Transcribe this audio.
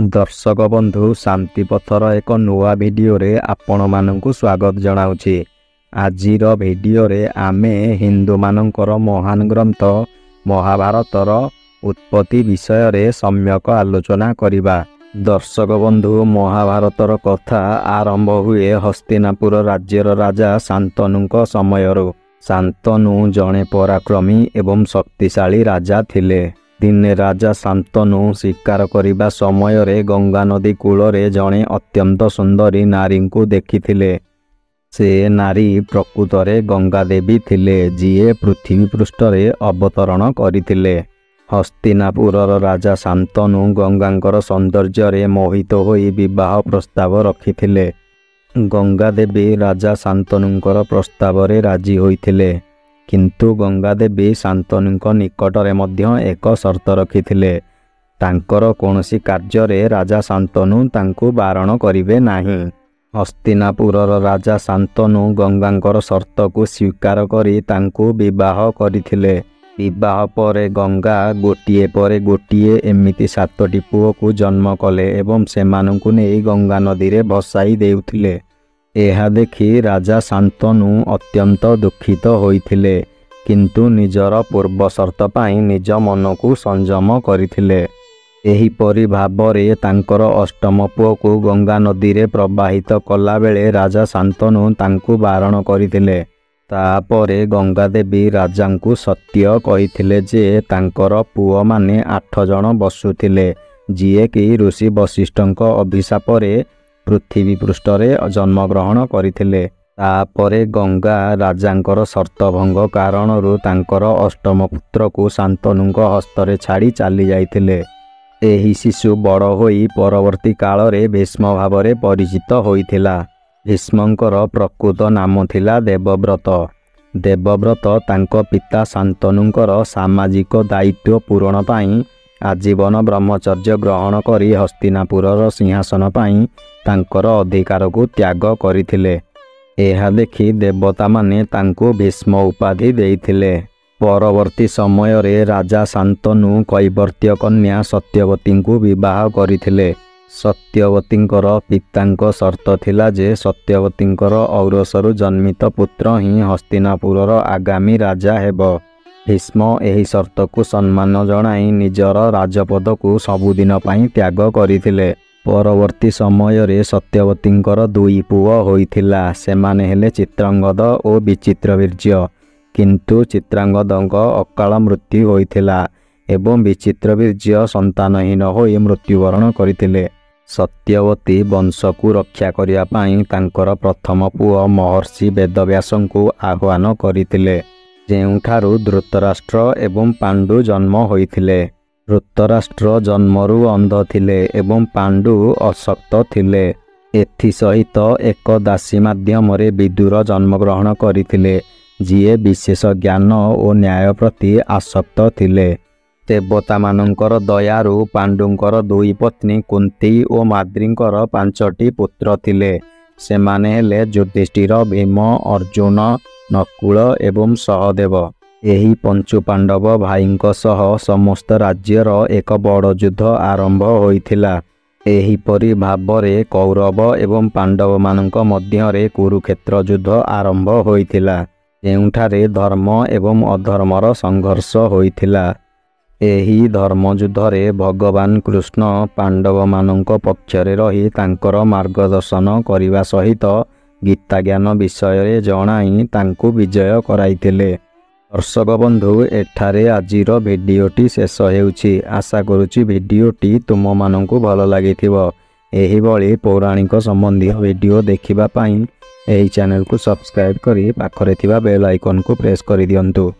दर्शक बंधु शांति पथर एक नुआ वीडियो रे आपण मानकु स्वागत जनाउछि। आजिर वीडियो रे आमे हिंदू मानकर महान ग्रंथ महाभारतर उत्पत्ति विषय रे सम्यक आलोचना करिबा। दर्शक बंधु महाभारतर कथा आरंभ हुए हस्तिनापुर राज्यर राजा शांतनुक समयरु। शांतनु जणे पराक्रमी एवं शक्तिशाली राजा थिले। दिने राजा शांतनु शिकार करिबा समय रे गंगा नदी कूल रे जणे अत्यंत सुंदरी नारी को देखिथिले। से नारी प्रकृत रे गंगा देवी थिले, जिए पृथ्वी पृष्ठ रे अवतरण करिथिले। हस्तिनापुरर राजा शांतनु गंगांकर सौंदर्य रे मोहित होई विवाह प्रस्ताव रखिथिले। गंगा देवी राजा शांतनुंकर प्रस्ताव रे राजी होइथिले, किंतु गंगा देवी शांतनुंक निकट रे मध्य एक शर्त रखिथिले। तांकर कोनोसी कार्य रे राजा शांतनु तांकु बारण करिवे नाही। हस्तिनापुरर राजा शांतनु गंगांकर शर्त को स्वीकार करी तांकु विवाह करिथिले। विवाह परे गंगा गोटिए परे गोटिए एमिति 7टी पुओ को जन्म कले एवं सेमानंकु नेई गंगा नदी रे भसाई देउथिले। एहा देखि राजा शांतनु अत्यंत दुखित होइथिले, किंतु निजर पूर्व शर्त पाई निज मन को संयम करिथिले। एही परि भाबरे तांकर अष्टम पुओ को गंगा नदी रे प्रवाहित कला बेले राजा शांतनु तांकु बारण करिथिले। तापरे गंगा देवी राजांकु सत्य कहिथिले जे तांकर पुओ माने 8 जण बसुथिले, जिए कि ऋषि वशिष्ठंक अभिशाप रे पृथ्वी पृष्ठ रे जन्म ग्रहण करिथिले। तापरे गंगा राजांकर शर्त भंग कारणरु तांकर अष्टम पुत्र को शांतनुंक हस्तरे छाड़ी चली जाइथिले। एही शिशु बड़ होई परवर्ती काल रे भीष्म भाव रे परिचित होइथिला। भीष्मंकर प्रकृत नाम थिला देवव्रत। देवव्रत तांक पिता शांतनुंकर सामाजिक दायित्व पूरण पाई आजीवन ब्रह्मचर्य ग्रहण करी हस्तिनापुरर सिंहासन पाई तांकर अधिकार को त्याग करिथिले। एहा देखि देवता माने तांको भीष्म उपाधि देइथिले। परवर्ती समय रे राजा शांतनु कैवर्त्य कन्या सत्यवती को विवाह करिथिले। सत्यवतींकर पितांक शर्त थिला जे सत्यवतींकर औरसरु जन्मित पुत्र ही हस्तिनापुरर आगामी राजा हेबो। भीष्म एही शर्त को सम्मान जणाई निजर राजपद को सबुदिन पाई त्याग करिथिले। परवर्ती समय रे सत्यवतींकर 2 पुओ होइथिला। सेमाने हेले चित्रांगद और विचित्रवीर्य, किंतु चित्रांगदंक अकाल मृत्यु होइथिला एवं विचित्रवीर्य संतानहीन होई मृत्युवरण करिथिले। सत्यवती वंश को रक्षा करिया पाई तांकर प्रथम पुओ महर्षि वेदव्यासंकु आह्वान करिथिले, जेउठारु धृतराष्ट्र एवं पांडु जन्म होइथिले। धृतराष्ट्र जन्मरु अंध थिले एवं पांडु अशक्त थिले। एथि सहित एक दासी माध्यम रे विदुर जन्म ग्रहण करिथिले, जिए विशेष ज्ञान और न्याय प्रति आसक्त थिले। देवता मानंकर दयारु पांडुंकर 2 पत्नी कुंती और माद्रींकर 5टी पुत्र थिले। सेमाने हेले युधिष्ठिर, भीम, अर्जुन, नकुल एवं सहदेव। एही पंचु पांडव भाईंक सह समस्त राज्यर एक बड़ युद्ध आरंभ होइथिला। एही परि भाबरे कौरव एवं पांडव मानंक मध्य रे कुरुक्षेत्र युद्ध आरंभ होइथिला, जेउठारे धर्म एवं अधर्मर संघर्ष होइथिला। एही धर्म युद्ध रे भगवान कृष्ण पांडव मानंक पक्षरे रही तांकर मार्गदर्शन करिवा सहित गीता ज्ञान विषय रे जणाई तांकु विजय कराइथिले। दर्शक बंधु एठारे आजिर भिडियोटी शेष हेउछि। आशा करुछि भिडियोटी तुम मानंकु भल लागिथिबो। एही भली पौराणिक संबंधी वीडियो देखिबा पाई एही चैनल को सब्सक्राइब करी पाखरे थिबा बेल आइकन को प्रेस करि दियंतु।